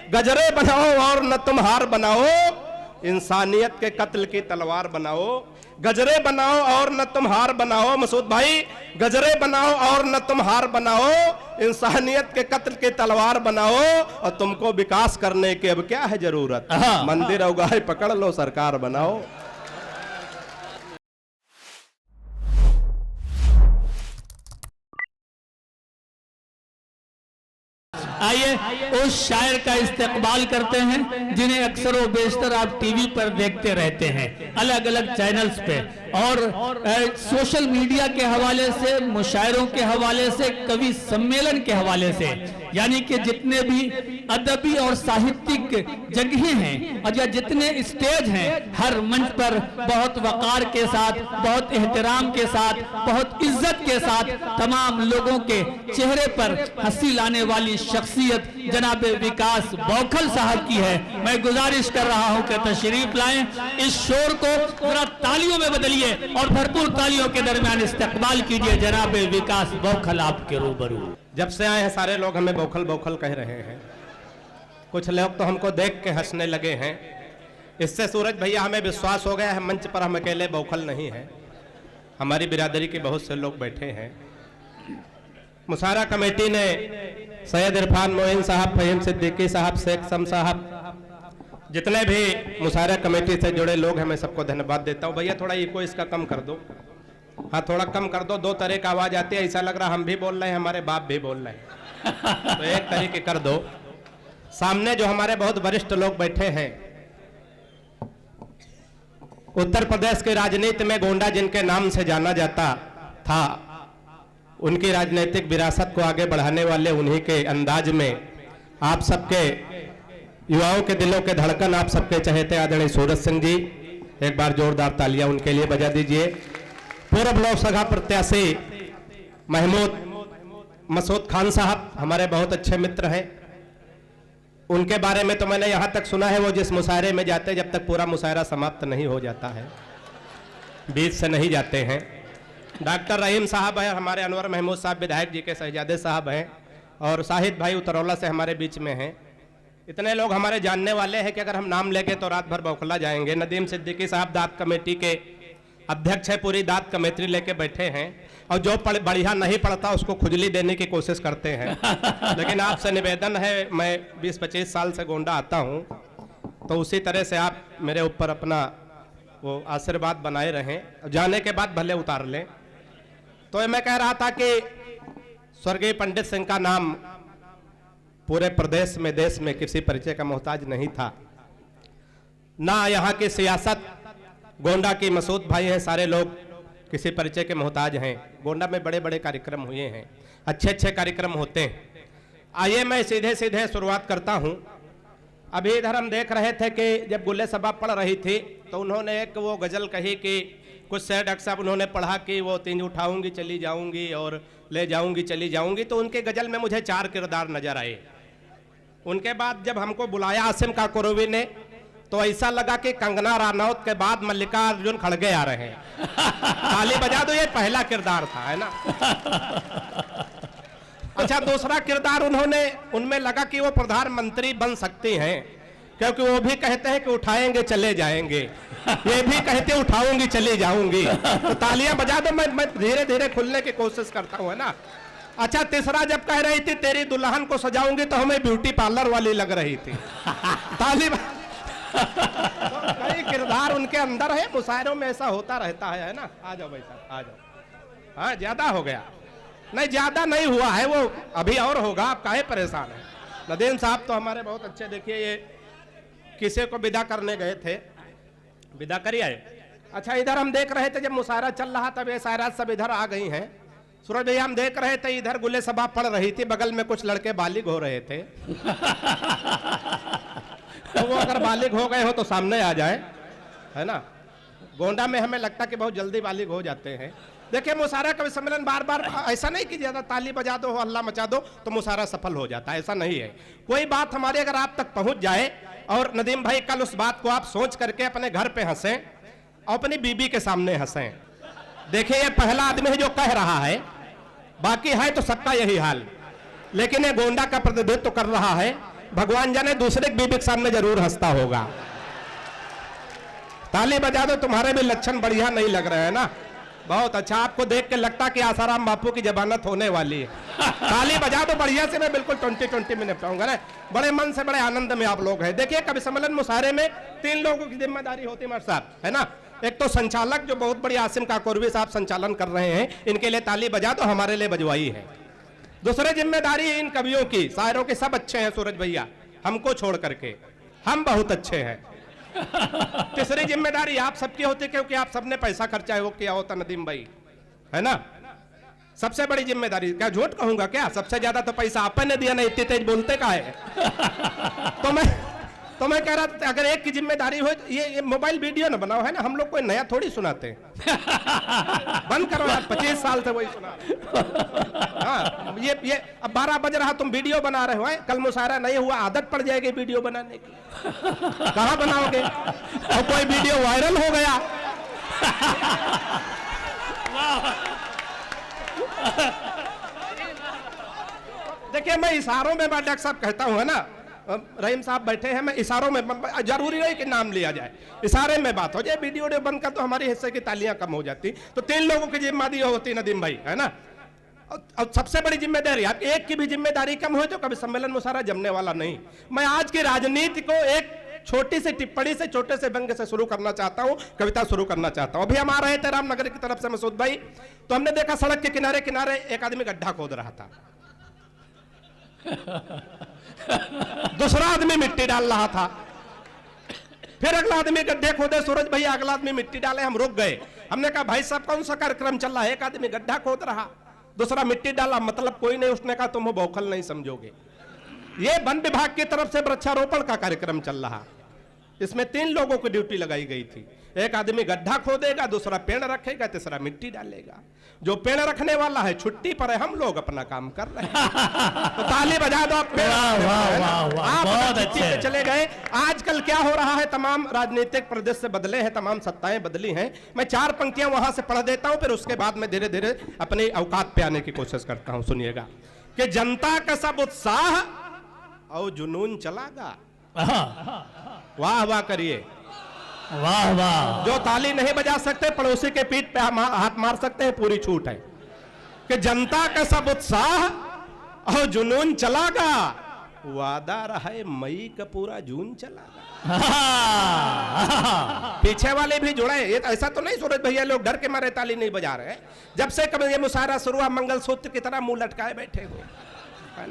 गजरे बनाओ और न तुम हार बनाओ, इंसानियत के कत्ल की तलवार बनाओ। गजरे बनाओ और न तुम हार बनाओ मसूद भाई, गजरे बनाओ और न तुम हार बनाओ, इंसानियत के कत्ल की तलवार बनाओ। और तुमको विकास करने की अब क्या है जरूरत, मंदिर और गाय पकड़ लो सरकार बनाओ। आइए उस शायर का इस्तेकबाल करते हैं जिन्हें अक्सर व बेशतर आप टीवी पर देखते रहते हैं, अलग अलग चैनल्स पे, और सोशल मीडिया के हवाले से, मुशायरों के हवाले से, कवि सम्मेलन के हवाले से, यानी कि जितने भी अदबी और साहित्यिक जगहें हैं और या जितने स्टेज हैं, हर मंच पर बहुत वकार के साथ, बहुत एहतराम के साथ, बहुत इज्जत के साथ तमाम लोगों के चेहरे पर हंसी लाने वाली शख्सियत जनाब विकास बौखल साहब की है। मैं गुजारिश कर रहा हूं कि तशरीफ लाएं, इस शोर को पूरा तालियों में बदलिए और भरपूर तालियों के दरमियान इस्तकबाल कीजिए जनाब विकास बौखल आपके रूबरू। जब से आए हैं सारे लोग हमें बौखल बौखल कह रहे हैं, कुछ लोग तो हमको देख के हंसने लगे हैं। इससे सूरज भैया हमें विश्वास हो गया है मंच पर हम अकेले बौखल नहीं हैं, हमारी बिरादरी के बहुत से लोग बैठे हैं। मुशायरा कमेटी ने सैयद इरफान मोइन साहब, फहीम सिद्दीकी साहब, शेख सम साहब, जितने भी मुशायरा कमेटी से जुड़े लोग हैं, मैं सबको धन्यवाद देता हूँ। भैया थोड़ा इको इसका कम कर दो, हाँ थोड़ा कम कर दो, दो तरह का आवाज आती है, ऐसा लग रहा हम भी बोल रहे हैं, हमारे बाप भी बोल रहे हैं, तो एक तरीके कर दो। सामने जो हमारे बहुत वरिष्ठ लोग बैठे हैं, उत्तर प्रदेश की राजनीति में गोंडा जिनके नाम से जाना जाता था, उनकी राजनीतिक विरासत को आगे बढ़ाने वाले, उन्हीं के अंदाज में आप सबके युवाओं के दिलों के धड़कन, आप सबके चहेते आदरणीय सूरज सिंह जी, एक बार जोरदार तालियां उनके लिए बजा दीजिए। पूर्व लोकसभा प्रत्याशी महमूद मसूद खान साहब हमारे बहुत अच्छे मित्र हैं, उनके बारे में तो मैंने यहाँ तक सुना है वो जिस मुशायरे में जाते जब तक पूरा मुशायरा समाप्त नहीं हो जाता है, बीच से नहीं जाते हैं। डॉक्टर रहीम साहब हैं, हमारे अनवर महमूद साहब विधायक जी के शहजादे साहब हैं, और शाहिद भाई उतरौला से हमारे बीच में हैं। इतने लोग हमारे जानने वाले हैं कि अगर हम नाम लेंगे तो रात भर बौखला जाएंगे। नदीम सिद्दीकी साहब दाद कमेटी के अध्यक्ष है, पूरी दाद कमेटी लेके बैठे हैं, और जो बढ़िया नहीं पढ़ता उसको खुजली देने की कोशिश करते हैं। लेकिन आपसे निवेदन है, मैं 20-25 साल से गोंडा आता हूं, तो उसी तरह से आप मेरे ऊपर अपना वो आशीर्वाद बनाए रहें, जाने के बाद भले उतार लें। तो मैं कह रहा था कि स्वर्गीय पंडित सिंह का नाम पूरे प्रदेश में, देश में किसी परिचय का मोहताज नहीं था। ना यहाँ की सियासत, गोंडा की मसूद भाई हैं, सारे लोग किसी परिचय के मोहताज हैं। गोंडा में बड़े बड़े कार्यक्रम हुए हैं, अच्छे अच्छे कार्यक्रम होते हैं। आइए मैं सीधे सीधे शुरुआत करता हूं। अभी इधर हम देख रहे थे कि जब गुल्ले सभा पढ़ रही थी तो उन्होंने एक वो गजल कही कि कुछ शेर डॉक्टर साहब उन्होंने पढ़ा कि वो तीन उठाऊंगी चली जाऊंगी और ले जाऊंगी चली जाऊंगी, तो उनके गजल में मुझे 4 किरदार नजर आए। उनके बाद जब हमको बुलाया आसिम काकोरवी ने, तो ऐसा लगा कि कंगना रानौत के बाद मल्लिकार्जुन खड़गे आ रहे हैं। ताली बजा दो, ये पहला किरदार था, है ना। अच्छा, दूसरा किरदार उन्होंने, उनमें लगा कि वो प्रधानमंत्री बन सकती हैं, क्योंकि वो भी कहते हैं कि उठाएंगे चले जाएंगे, ये भी कहते उठाऊंगी चली जाऊंगी। तो तालियां बजा दो, मैं धीरे धीरे खुलने की कोशिश करता हूँ, है ना। अच्छा, तीसरा जब कह रही थी तेरी दुल्हन को सजाऊंगी, तो हमें ब्यूटी पार्लर वाली लग रही थी। ताली तो कई किरदार उनके अंदर है, मुशायरों में ऐसा होता रहता है ना। आ जाओ भाई साहब, आ जाओ। हाँ, ज्यादा हो गया, नहीं ज्यादा नहीं हुआ है, वो अभी और होगा, आप काहे परेशान है। नदीम साहब तो हमारे बहुत अच्छे, देखिए ये किसी को विदा करने गए थे, विदा करिए आए। अच्छा, इधर हम देख रहे थे जब मुशायरा चल रहा तब ये शायरात सब इधर आ गई हैं। सूरज भैया हम देख रहे थे इधर गुल्ले सभा पढ़ रही थी, बगल में कुछ लड़के बालिग हो रहे थे। तो वो अगर बालिग हो गए हो तो सामने आ जाए, है ना। गोंडा में हमें लगता कि बहुत जल्दी बालिग हो जाते हैं। देखिए, मुशायरा कवि सम्मेलन बार बार ऐसा नहीं कि ज्यादा ताली बजा दो, हल्ला मचा दो तो मुशायरा सफल हो जाता है, ऐसा नहीं है। कोई बात हमारी अगर आप तक पहुंच जाए, और नदीम भाई कल उस बात को आप सोच करके अपने घर पे हंसें और अपनी बीबी के सामने हंसें। देखिए, ये पहला आदमी है जो कह रहा है, बाकी है तो सबका यही हाल, लेकिन ये गोंडा का प्रतिनिधित्व कर रहा है। भगवान जाने दूसरे बीबी के सामने जरूर हंसता होगा। ताली बजा दो, तुम्हारे भी लक्षण बढ़िया नहीं लग रहे हैं ना। बहुत अच्छा, आपको देख के लगता कि आसाराम बापू की जमानत होने वाली है। ताली बजा दो बढ़िया से, मैं बिल्कुल 20-20 में निपटाऊंगा ना। बड़े मन से बड़े आनंद में आप लोग हैं। देखिए कवि सम्मेलन मुशायरे में 3 लोगों की जिम्मेदारी होती है साहब, है ना। एक तो संचालक जो बहुत बड़ी आसिम काकोरवी साहब संचालन कर रहे हैं, इनके लिए ताली बजा दो, हमारे लिए बजवाई है। दूसरी जिम्मेदारी इन कवियों की, शायरों के सब अच्छे हैं सूरज भैया, हमको छोड़ करके हम बहुत अच्छे हैं। तीसरी जिम्मेदारी आप सबकी होती है, क्योंकि आप सबने पैसा खर्चा है वो किया होता नदीम भाई, है ना। सबसे बड़ी जिम्मेदारी, क्या झूठ कहूंगा क्या, सबसे ज्यादा तो पैसा आपने दिया ना, इतनी तेज बोलते का है। तो मैं कह रहा था अगर एक की जिम्मेदारी हो, ये मोबाइल वीडियो ना बनाओ, है ना, हम लोग कोई नया थोड़ी सुनाते बंद करो यार, 25 साल से वही सुना। हाँ, ये अब 12 बज रहा, तुम वीडियो बना रहे हो, है? कल मुशायरा नहीं हुआ, आदत पड़ जाएगी वीडियो बनाने की, कहाँ बनाओगे। और कोई वीडियो वायरल हो गया। देखिए मैं इशारों में डॉक्टर साहब कहता हूँ, है ना, रहीम साहब बैठे हैं, मैं इशारों में, जरूरी नहीं कि नाम लिया जाए, इशारे में बात हो जाए, वीडियो बंद कर तो हमारे हिस्से की तालियां कम हो जाती। तो 3 लोगों की जिम्मेदारी होती नदीम भाई, है ना। और सबसे बड़ी जिम्मेदारी, आप एक की भी जिम्मेदारी कम हो तो कभी सम्मेलन मुशायरा जमने वाला नहीं। मैं आज की राजनीति को एक छोटी सी टिप्पणी से, छोटे से व्यंग्य से शुरू करना चाहता हूं, कविता शुरू करना चाहता हूं। अभी हम आ रहे थे रामनगर की तरफ से मसूद भाई, तो हमने देखा सड़क के किनारे किनारे एक आदमी गड्ढा खोद रहा था। दूसरा आदमी मिट्टी डाल रहा था, फिर अगला आदमी गड्ढे खोदे, सूरज भैया अगला आदमी मिट्टी डाले, हम रुक गए। हमने कहा भाई साहब कौन सा कार्यक्रम चल रहा है, एक आदमी गड्ढा खोद रहा, दूसरा मिट्टी डाला, मतलब कोई नहीं। उसने कहा तुम बौखल नहीं समझोगे, ये वन विभाग की तरफ से वृक्षारोपण का कार्यक्रम चल रहा, इसमें 3 लोगों की ड्यूटी लगाई गई थी। एक आदमी गड्ढा खोदेगा, दूसरा पेड़ रखेगा, तीसरा मिट्टी डालेगा। जो पेड़ रखने वाला है छुट्टी पर है, हम लोग अपना काम कर रहे हैं। तो ताली बजा दो, आप अच्छे चले गए। आजकल क्या हो रहा है, तमाम राजनीतिक प्रदेश से बदले हैं, तमाम सत्ताएं बदली हैं। मैं 4 पंक्तियां वहां से पढ़ देता हूं, फिर उसके बाद में धीरे धीरे अपने औकात पे आने की कोशिश करता हूं। सुनिएगा कि जनता का सब उत्साह और जुनून चलागा। वाह वाह करिए, वाह वाह। जो ताली नहीं बजा सकते पड़ोसी के पीठ पे हाथ मार सकते हैं, पूरी छूट है। कि जनता का सब उत्साह और जुनून चलागा, वादा रहे मई का पूरा जून चलागा। पीछे वाले भी जुड़े, ये ऐसा तो नहीं सूरज भैया लोग डर के मारे ताली नहीं बजा रहे। जब से कभी ये मुशायरा शुरू हुआ, मंगलसूत्र की तरह मुंह लटकाए बैठे हुए,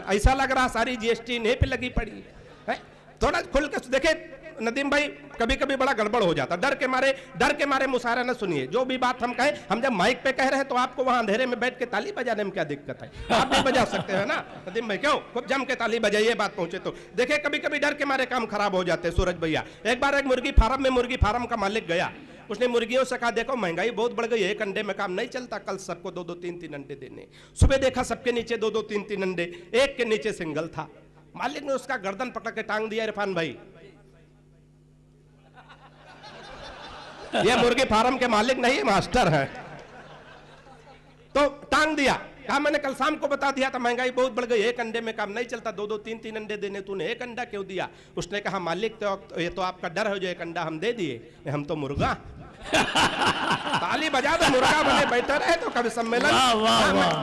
ऐसा लग रहा सारी जीएसटी इन्हीं पे लगी पड़ी है। थोड़ा खुल के देखे नदीम भाई, कभी कभी बड़ा गड़बड़ हो जाता, डर के मारे मुशायरा न सुनिए। जो भी बात हम कहें, हम जब माइक पे कह रहे हैं तो आपको वहां अंधेरे में बैठ के ताली बजाने में क्या दिक्कत है, आप भी बजा सकते हैं ना नदीम भाई। क्यों खूब जम के ताली बजाइए, बात पहुंचे तो। देखिए कभी कभी डर के मारे काम खराब हो जाते हैं सूरज भैया। एक बार एक मुर्गी फार्म का मालिक गया, उसने मुर्गियों से कहा देखो महंगाई बहुत बढ़ गई, एक अंडे में काम नहीं चलता, कल सबको 2-2, 3-3 अंडे देने। सुबह देखा सबके नीचे 2-2, 3-3 अंडे, एक के नीचे सिंगल था। मालिक ने उसका गर्दन पकड़ के टांग दिया, इरफान भाई ये मुर्गी फार्म के मालिक नहीं मास्टर है। तो टांग दिया, कहा मैंने कल शाम को बता दिया था महंगाई बहुत बढ़ गई, एक अंडे में काम नहीं चलता, 2-2, 3-3 अंडे देने, तूने एक अंडा क्यों दिया। उसने कहा मालिक तो ये तो आपका डर है, जो एक अंडा हम दे दिए, हम तो मुर्गा। ताली बजा दो, मुर्गा बने बैठे रहे तो कभी सम्मेलन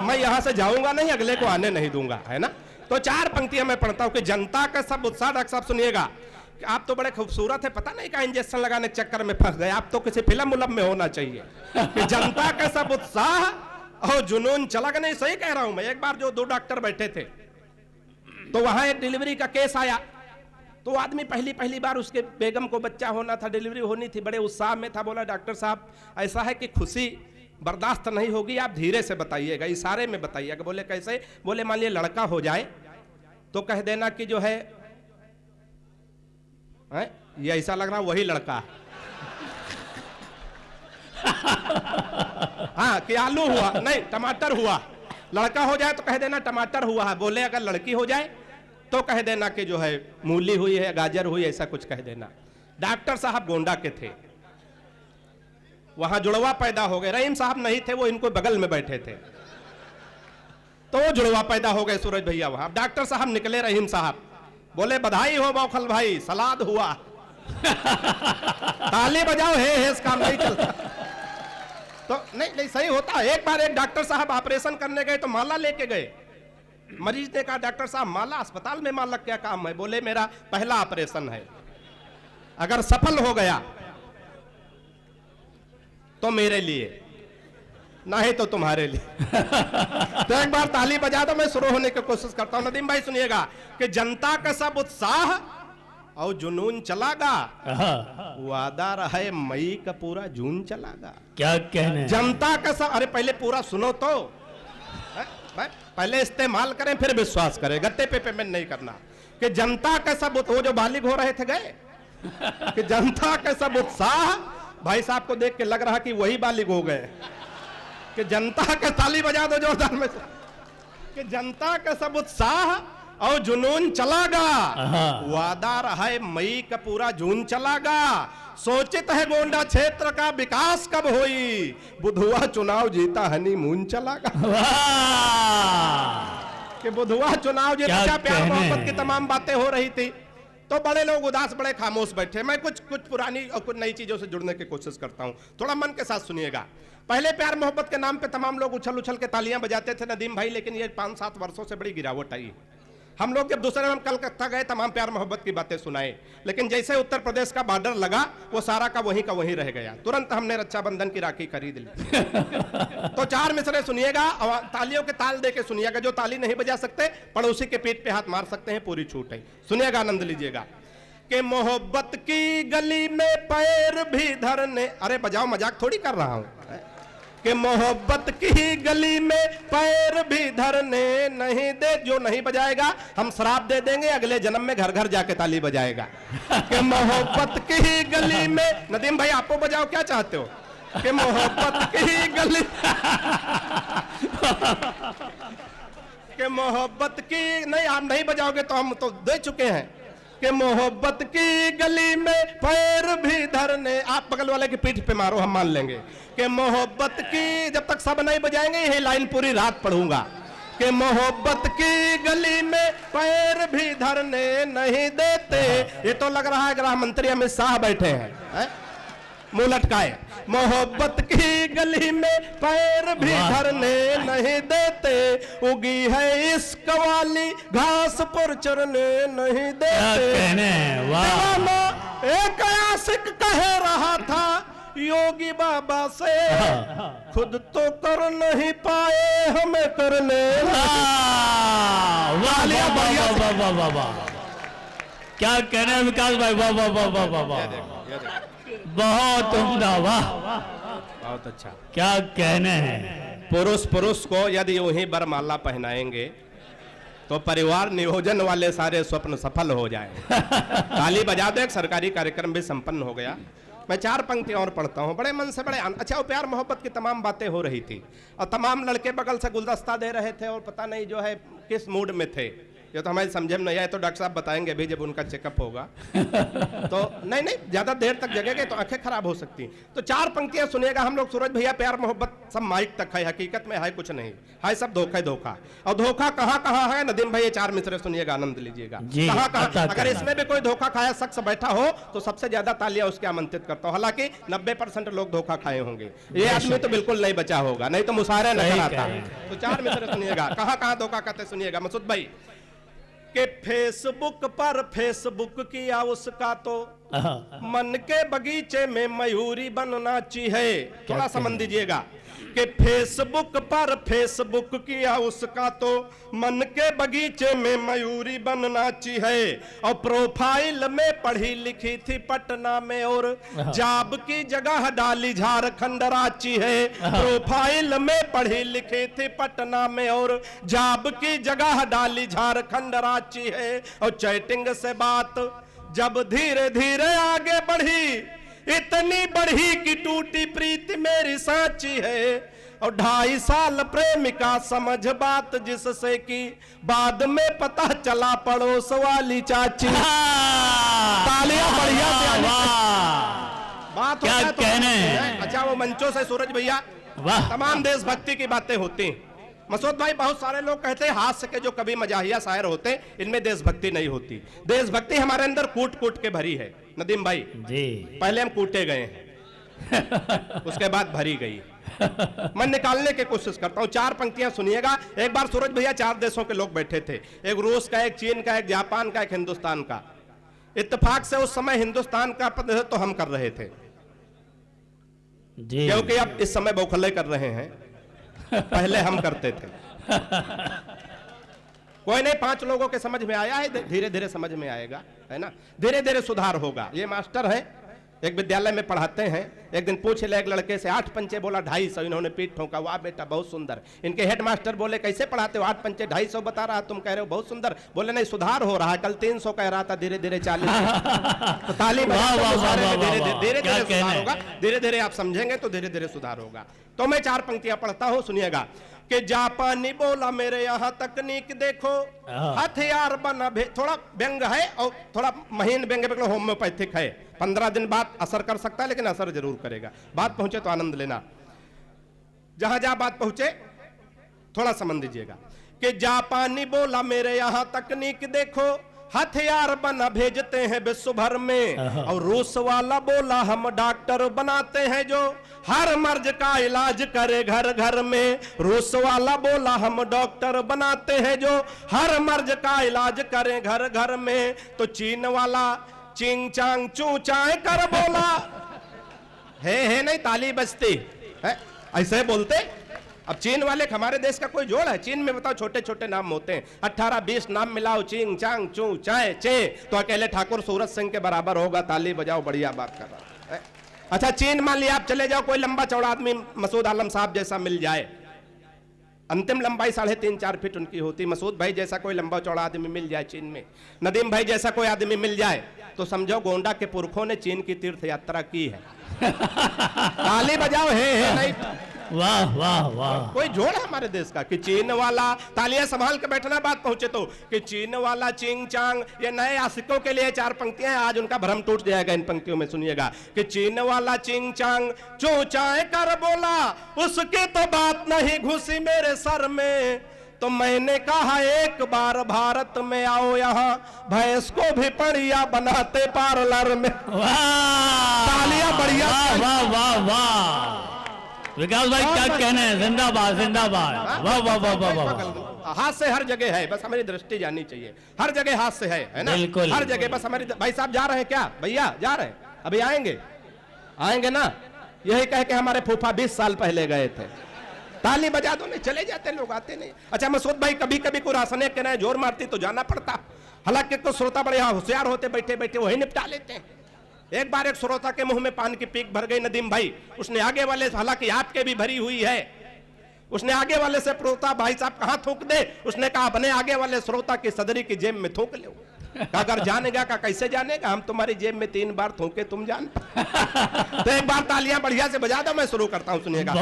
मैं यहां से जाऊंगा नहीं, अगले को आने नहीं दूंगा, है ना। तो 4 पंक्तियां मैं पढ़ता हूं कि जनता का सब उत्साह। डॉक्टर साहब सुनिएगा, आप तो बड़े खूबसूरत है, पता नहीं का इंजेक्शन लगाने के चक्कर में फंस गए, आप तो किसी फिल्म उलम में होना चाहिए। कि जनता का सब उत्साह और जुनून चला कि नहीं, सही कह रहा हूं मैं। एक बार जो 2 डॉक्टर बैठे थे, तो वहां एक डिलीवरी का केस आया, तो आदमी पहली बार उसके बेगम को बच्चा होना था, डिलीवरी होनी थी, बड़े उत्साह में था। बोला डॉक्टर साहब ऐसा है कि खुशी बर्दाश्त नहीं होगी, आप धीरे से बताइएगा, इशारे में बताइएगा। बोले कैसे। बोले मान लिया लड़का हो जाए तो कह देना कि जो है ये ऐसा लग रहा वही लड़का है। हाँ कि आलू हुआ नहीं टमाटर हुआ, लड़का हो जाए तो कह देना टमाटर हुआ है। बोले अगर लड़की हो जाए तो कह देना कि जो है मूली हुई है, गाजर हुई, ऐसा कुछ कह देना। डॉक्टर साहब गोंडा के थे, वहां जुड़वा पैदा हो गए। रहीम साहब नहीं थे, वो इनको बगल में बैठे थे, तो वो जुड़वा पैदा हो गए सूरज भैया वहां। डॉक्टर साहब निकले, रहीम साहब बोले बधाई हो बौखल भाई, सलाद हुआ। ताली बजाओ, हे इस काम नहीं चलता। तो नहीं सही होता। एक बार एक डॉक्टर साहब ऑपरेशन करने गए तो माला लेके गए। मरीज ने कहा डॉक्टर साहब माला, अस्पताल में माला क्या काम है? बोले मेरा पहला ऑपरेशन है, अगर सफल हो गया तो मेरे लिए, नहीं तो तुम्हारे लिए। तो एक बार ताली बजा दो, मैं शुरू होने की कोशिश करता हूं। नदीम भाई सुनिएगा कि जनता का सब उत्साह और जुनून चलागा, वादा रहे मई का पूरा जून चलागा। क्या कहने, जनता का सब, अरे पहले पूरा सुनो तो, पहले इस्तेमाल करें फिर विश्वास करें, गत्ते पे पेमेंट नहीं करना। कि जनता का सब, वो जो बालिग हो रहे थे गए, कि जनता का सब उत्साह, भाई साहब को देख के लग रहा कि वही बालिग हो गए। कि जनता का, ताली बजा दो जोरदार में, कि जनता का सब उत्साह और जुनून चलागा, वादा रहा है मई का पूरा जून चलागा। सोचित है गोंडा क्षेत्र का विकास कब होई, बुधवा चुनाव जीता हनीमून चलागा। कि बुधवा चुनाव जीता, प्यार मोहब्बत की तमाम बातें हो रही थी तो बड़े लोग उदास, बड़े खामोश बैठे। मैं कुछ पुरानी और कुछ नई चीजों से जुड़ने की कोशिश करता हूं, थोड़ा मन के साथ सुनिएगा। पहले प्यार मोहब्बत के नाम पे तमाम लोग उछल उछल के तालियां बजाते थे नदीम भाई, लेकिन ये 5-7 वर्षों से बड़ी गिरावट आई। हम लोग जब दूसरे में कलकत्ता गए तमाम प्यार मोहब्बत की बातें सुनाए, लेकिन जैसे उत्तर प्रदेश का बॉर्डर लगा वो सारा का वहीं रह गया। तुरंत हमने रक्षाबंधन की राखी खरीद ली। तो 4 मिसरे सुनिएगा, तालियों के ताल दे के सुनिएगा। जो ताली नहीं बजा सकते पड़ोसी के पीठ पे हाथ मार सकते हैं, पूरी छूट है। सुनिएगा, आनंद लीजिएगा। कि मोहब्बत की गली में पैर भी धरने, अरे बजाओ, मजाक थोड़ी कर रहा हूं। कि मोहब्बत की गली में पैर भी धरने नहीं दे, जो नहीं बजाएगा हम शराब दे देंगे, अगले जन्म में घर घर जाके ताली बजाएगा। कि मोहब्बत की गली में, नदीम भाई आपको बजाओ, क्या चाहते हो? कि मोहब्बत की गली, कि मोहब्बत की, नहीं आप नहीं बजाओगे तो हम तो दे चुके हैं। कि मोहब्बत की गली में पैर भी धरने, आप बगल वाले की पीठ पे मारो, हम मान लेंगे। कि मोहब्बत की, जब तक सब नहीं बजाएंगे यही लाइन पूरी रात पढ़ूंगा। कि मोहब्बत की गली में पैर भी धरने नहीं देते, ये तो लग रहा है गृह मंत्री अमित शाह बैठे हैं, मुंह लटकाए। मोहब्बत की गली में पैर भी धरने नहीं देते, उगी है इश्क वाली घास पर चरने नहीं देते। दीवाना एक आशिक कह रहा था योगी बाबा से, खुद तो कर नहीं पाए हमें करने। क्या कहना है विकास भाई, वाह वाह वाह वाह वाह वाह, बहुत उम्दा, वाह बहुत अच्छा। क्या कहने हैं। पुरुष को यदि यूं ही बरमाला पहनाएंगे तो परिवार नियोजन वाले सारे स्वप्न सफल हो जाए। ताली बजा दो, एक सरकारी कार्यक्रम भी संपन्न हो गया। मैं 4 पंक्तियां और पढ़ता हूं, बड़े मन से, बड़े अच्छा। वो प्यार मोहब्बत की तमाम बातें हो रही थी और तमाम लड़के बगल से गुलदस्ता दे रहे थे और पता नहीं जो है किस मूड में थे, ये तो हमारे समझे में नहीं आए, तो डॉक्टर साहब बताएंगे अभी जब उनका चेकअप होगा। तो नहीं ज्यादा देर तक जगेंगे तो आंखें खराब हो सकती। तो 4 पंक्तियां सुनिएगा हम लोग। सूरज भैया, प्यार मोहब्बत सब माइक तक है, हकीकत में है कुछ नहीं है, सब धोखा। और धोखा कहाँ है नदीम भाई, ये 4 मिसरे सुनिएगा, आनंद लीजिएगा। कहाँ, अगर इसमें भी कोई धोखा खाया शख्स बैठा हो तो सबसे ज्यादा तालियां उसके आमंत्रित करता हूं। हालांकि 90% लोग धोखा खाए होंगे, ये आदमी तो बिल्कुल नहीं बचा होगा, नहीं तो मुशायरा नहीं आता। तो 4 मिसरे सुनिएगा, कहाँ धोखा खाते सुनिएगा। मसूद भाई कि फेसबुक पर फेसबुक किया उसका तो मन के बगीचे में मयूरी बनना चाहिए। थोड़ा समझ दीजिएगा कि फेसबुक पर फेसबुक किया उसका तो मन के बगीचे में मयूरी बनना चाहिए। और प्रोफाइल में पढ़ी लिखी थी पटना में और जॉब की जगह डाली झारखंड रांची है। प्रोफाइल में पढ़ी लिखी थी पटना में और जॉब की जगह डाली झारखंड रांची है। और चैटिंग से बात जब धीरे धीरे आगे बढ़ी, इतनी बढ़ी कि टूटी प्रीति मेरी साची है। और 2.5 साल प्रेमिका समझ बात जिससे कि बाद में पता चला पड़ोस वाली चाची। तालियां बढ़िया से बात क्या कहने हैं। अच्छा, वो मंचों से सूरज भैया तमाम देशभक्ति की बातें होती हैं, मसूद भाई, बहुत सारे लोग कहते हैं हास्य के जो कवि मजाहिया शायर होते हैं इनमें देशभक्ति नहीं होती। देशभक्ति हमारे अंदर कूट कूट के भरी है नदीम भाई जी। पहले हम कूटे गए हैं उसके बाद भरी गई। मैं निकालने की कोशिश करता हूं। 4 पंक्तियां सुनिएगा। एक बार सूरज भैया 4 देशों के लोग बैठे थे, एक रूस का, एक चीन का, एक जापान का, एक हिंदुस्तान का। इत्तेफाक से उस समय हिंदुस्तान का प्रतिनिधित्व तो हम कर रहे थे जी, क्योंकि अब इस समय बौखले कर रहे हैं, पहले हम करते थे। कोई नहीं, 5 लोगों के समझ में आया है, धीरे धीरे समझ में आएगा, है ना, धीरे धीरे सुधार होगा। ये मास्टर है, एक विद्यालय में पढ़ाते हैं। एक दिन पूछ ले एक लड़के से, 8 पंचे बोला 250, इन्होंने पीठ ठोका। वाह बेटा बहुत सुंदर। इनके हेड मास्टर बोले कैसे पढ़ाते हो, 8 पंचे 250 बता रहा, तुम कह रहे हो बहुत सुंदर। बोले नहीं, सुधार हो रहा है, कल 300 कह रहा था, धीरे धीरे 40। तो ताली धीरे धीरे सुधार होगा, धीरे धीरे आप समझेंगे तो धीरे धीरे सुधार होगा। तो मैं 4 पंक्तियां पढ़ता हूं, सुनिएगा। कि जापानी बोला मेरे यहाँ तकनीक देखो, हथियार बना थोड़ा व्यंग है और थोड़ा महीन व्यंग होम्योपैथिक है। 15 दिन बाद असर कर सकता है, लेकिन असर जरूर करेगा। बात पहुंचे तो आनंद लेना, जहां जहां बात पहुंचे थोड़ा समझ दीजिएगा। कि जापानी बोला मेरे यहाँ तकनीक देखो, हथियार बना भेजते हैं विश्व भर में। और रूस वाला बोला हम डॉक्टर बनाते हैं जो हर मर्ज का इलाज करे घर घर में। रूस वाला बोला हम डॉक्टर बनाते हैं जो हर मर्ज का इलाज करे घर घर में। तो चीन वाला चिंग चांग चू चाय कर बोला, है नहीं ताली बजती है, ऐसे बोलते। अब चीन वाले हमारे देश का कोई जोड़ है? चीन में बताओ छोटे छोटे नाम होते हैं, 18-20 नाम मिलाओ, चिंग चांग चू चाय चे, तो अकेले ठाकुर सूरज सिंह के बराबर होगा। ताली बजाओ, बढ़िया बात कर रहा है। अच्छा चीन मान लिया आप चले जाओ, कोई लंबा चौड़ा आदमी मसूद आलम साहब जैसा मिल जाए, अंतिम लंबाई 3.5-4 फीट उनकी होती। मसूद भाई जैसा कोई लंबा चौड़ा आदमी मिल जाए चीन में, नदीम भाई जैसा कोई आदमी मिल जाए, तो समझो गोंडा के पुरखों ने चीन की तीर्थ यात्रा की है। ताली बजाओ, है नहीं? वाह वाह वाह। कोई जोड़ है हमारे देश का कि चीन वाला, तालियां संभाल के बैठना बात पहुंचे तो, कि चीन वाला चिंग चांग, ये नए आशिकों के लिए 4 पंक्तियां हैं, आज उनका भ्रम टूट जाएगा इन पंक्तियों में, सुनिएगा। कि चीन वाला चिंग चांग चू चाय कर बोला, उसकी तो बात नहीं घुसी मेरे सर में। तो मैंने कहा एक बार भारत में आओ, यहाँ भैंस को भी बढ़िया बनाते पार्लर में। तालियां बढ़िया। वाह वाह वाह। विकास भाई क्या कहना है? जिंदाबाद जिंदाबाद। वाह वाह वाह वाह वाह। हाथ से हर जगह है, बस हमारी दृष्टि जानी चाहिए। हर जगह हाथ से है ना? बिल्कुल। हर जगह बस हमारी। भाई साहब जा रहे हैं क्या? भैया जा रहे हैं? अभी आएंगे? आएंगे ना? यही कह के हमारे फूफा 20 साल पहले गए थे। ताली बजा दो, नहीं चले जाते लोग, आते नहीं। अच्छा मसूद भाई, कभी कभी कोई रासने के नए जोर मारती तो जाना पड़ता, हालांकि कुछ श्रोता बड़े होशियार होते, बैठे बैठे वही निपटा लेते हैं। एक बार एक श्रोता के मुंह में पान की पीक भर गई नदीम भाई, उसने आगे वाले, हालांकि आपके भी भरी हुई है, उसने आगे वाले से श्रोता भाई साहब कहां थूक दे, उसने कहा अपने आगे वाले श्रोता की सदरी की जेब में थूक ले। अगर जानेगा का कैसे जानेगा, हम तुम्हारी जेब में 3 बार थूके तुम जान। तो एक बार तालियां बढ़िया से बजा दो, मैं शुरू करता हूं, सुनिएगा।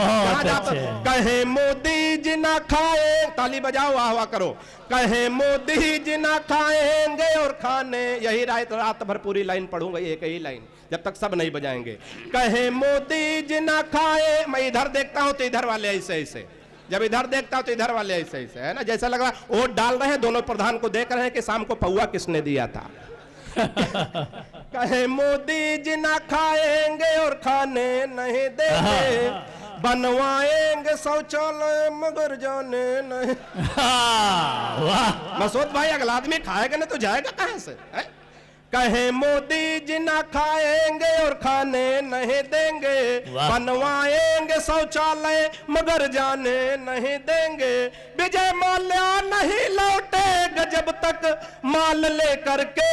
कहे मोदी जी ना खाए, ताली बजाओ, वाह वाह करो। कहे मोदी जी ना खाएंगे और खाने, यही रात भर पूरी लाइन पढ़ूंगा, एक ही लाइन, जब तक सब नहीं बजाएंगे। कहे मोदी जी ना खाए, मैं इधर देखता हूं तो इधर वाले ऐसे ऐसे, जब इधर देखता हूं तो इधर वाले ऐसे ऐसे, है ना, जैसा लग रहा वोट डाल रहे हैं, दोनों प्रधान को देख रहे हैं कि शाम को पौआ किसने दिया था। कहे मोदी जी ना खाएंगे और खाने नहीं देंगे, बनवाएंगे शौचालय मगर जाने नहीं। मसूद भाई अगला आदमी खाएगा नहीं तो जाएगा कहां से? कहे मोदी जी ना खाएंगे और खाने नहीं देंगे, बनवाएंगे शौचालय मगर जाने नहीं देंगे। विजय माल्या नहीं लौटेगा जब तक माल ले करके,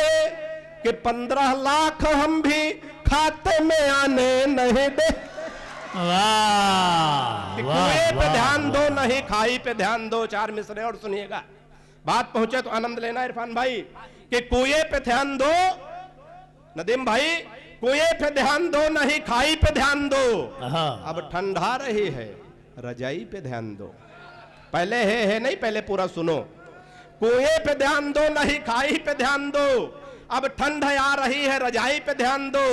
कि 15 लाख हम भी खाते में आने नहीं दे। कुएं पे ध्यान दो, नहीं खाई पे ध्यान दो। 4 मिसरे और सुनिएगा, बात पहुंचे तो आनंद लेना इरफान भाई। कि कुएं पे ध्यान दो नदीम भाई, कुएं पे ध्यान दो, नहीं खाई पे ध्यान दो। अब ठंडा रही है, रजाई पे ध्यान दो। पहले है नहीं, पहले पूरा सुनो। कुएं पे ध्यान दो, नहीं खाई पे ध्यान दो। अब ठंड आ रही है रजाई पे ध्यान दो,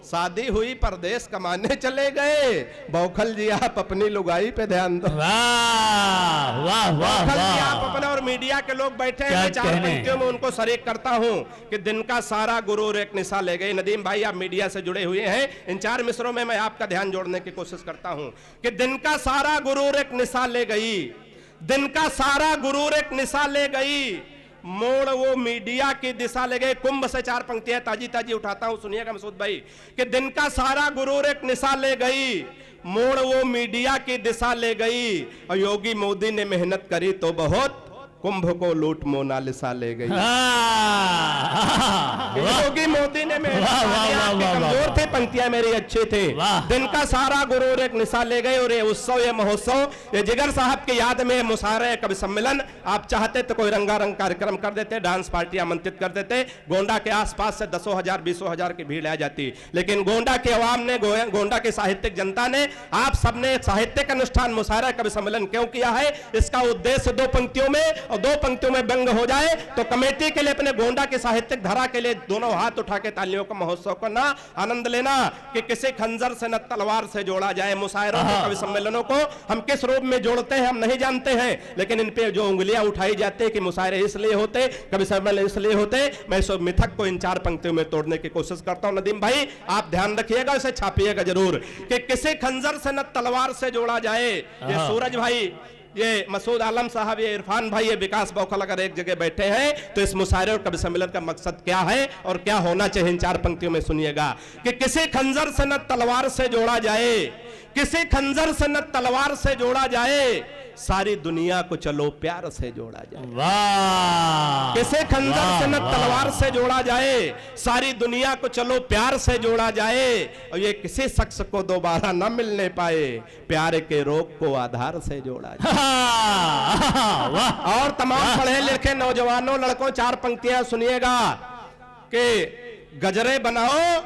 शादी हुई परदेश कमाने चले गए, बौखल जी आप अपनी लुगाई पे ध्यान दो। वाह वाह वाह बौखल जी आप वाह। अपने और मीडिया के लोग बैठे क्या हैं, चार कहने? पंक्तियों में उनको शरीक करता हूं कि दिन का सारा गुरूर एक निशा ले गई। नदीम भाई आप मीडिया से जुड़े हुए हैं, इन 4 मिसरों में मैं आपका ध्यान जोड़ने की कोशिश करता हूं कि दिन का सारा गुरूर एक निशा ले गई, दिन का सारा गुरूर एक निशा ले गई, मोड़ वो मीडिया की दिशा ले गए। कुंभ से 4 पंक्तियां ताजी ताजी उठाता हूं, सुनिएगा मसूद भाई कि दिन का सारा गुरूर एक निशा ले गई, मोड़ वो मीडिया की दिशा ले गई, और योगी मोदी ने मेहनत करी तो बहुत, कुंभ को लूट मोनालिसा ले गई। योगी मोदी ने मेहनत की, कमजोर थे, पंक्तियां मेरी अच्छी थी। दिन का सारा गुरूर एक निशा ले गए, और ये उत्सव, ये महोत्सव, ये जिगर साहब की याद में मुशायरा कवि सम्मेलन, आप चाहते तो कोई रंगारंग कार्यक्रम कर देते, डांस पार्टी आमंत्रित कर देते, गोंडा के आसपास से 10,000 20,000 की भीड़ आ जाती, लेकिन गोंडा के अवाम ने, गोंडा की साहित्यिक जनता ने, आप सबने साहित्यिक अनुष्ठान मुशायरा कवि सम्मेलन क्यों किया है? इसका उद्देश्य 2 पंक्तियों में, और 2 पंक्तियों में व्यंग हो जाए तो कमेटी के लिए, अपने गोंडा की साहित्यिक धारा के लिए दोनों हाथ उठा के तालियों का महोत्सव करना, आनंद लेना कि किसी खंजर से न तलवार से जोड़ा जाए। मुशायरों को, कवि सम्मेलनों को हम किस रूप में जोड़ते हैं हम नहीं जानते हैं, लेकिन इन पे जो उंगलियां उठाई जाती है कि मुशायरे इसलिए होते, कवि सम्मेलन इसलिए होते, मैं इस मिथक को इन 4 पंक्तियों में तोड़ने की कोशिश करता हूं। नदीम भाई आप ध्यान रखिएगा, इसे छापिएगा जरूर कि किसी खंजर से न तलवार से जोड़ा जाए। ये सूरज भाई, ये मसूद आलम साहब, ये इरफान भाई, ये विकास बौखल अगर एक जगह बैठे हैं तो इस मुशायरे और कवि सम्मेलन का मकसद क्या है और क्या होना चाहिए, इन 4 पंक्तियों में सुनिएगा कि किसी खंजर से न तलवार से जोड़ा जाए, किसी खंजर से न तलवार से जोड़ा जाए, सारी दुनिया को चलो प्यार से जोड़ा जाए। वाह। किसी खंजर से न तलवार से जोड़ा जाए, सारी दुनिया को चलो प्यार से जोड़ा जाए, और ये किसी शख्स को दोबारा न मिलने पाए, प्यार के रोग को आधार से जोड़ा जाए। और तमाम पढ़े लिखे नौजवानों, लड़कों, 4 पंक्तियां सुनिएगा कि गजरे बनाओ,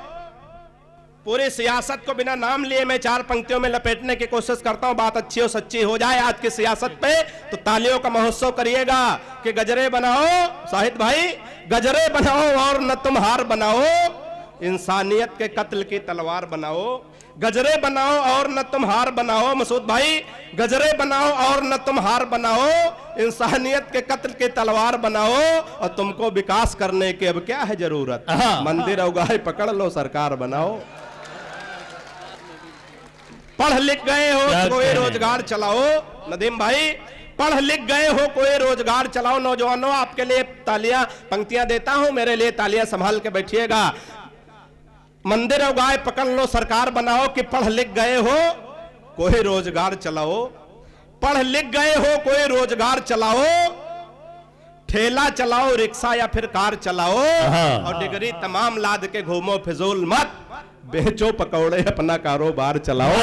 पूरी सियासत को बिना नाम लिए मैं 4 पंक्तियों में लपेटने की कोशिश करता हूं, बात अच्छी और सच्ची हो जाए आज की सियासत पे, तो तालियों का महोत्सव करिएगा कि गजरे बनाओ, साहिद भाई, गजरे बनाओ और न तुम हार बनाओ, इंसानियत के कत्ल की तलवार बनाओ, गजरे बनाओ और न तुम हार बनाओ, मसूद भाई, गजरे बनाओ और न तुम हार बनाओ, इंसानियत के कत्ल की तलवार बनाओ, और तुमको विकास करने की अब क्या है जरूरत, मंदिर उगाए पकड़ लो सरकार बनाओ। पढ़ लिख गए हो कोई रोजगार चलाओ, नदीम भाई, पढ़ लिख गए हो कोई रोजगार चलाओ। नौजवानों आपके लिए तालियां, पंक्तियां देता हूं, मेरे लिए तालियां संभाल के बैठिएगा। मंदिर उगाए पकड़ लो सरकार बनाओ, कि पढ़ लिख गए हो कोई रोजगार चलाओ, पढ़ लिख गए हो कोई रोजगार चलाओ, ठेला चलाओ, रिक्शा या फिर कार चलाओ, और डिग्री तमाम लाद के घूमो फिजूल मत, बेचो पकौड़े अपना कारोबार चलाओ।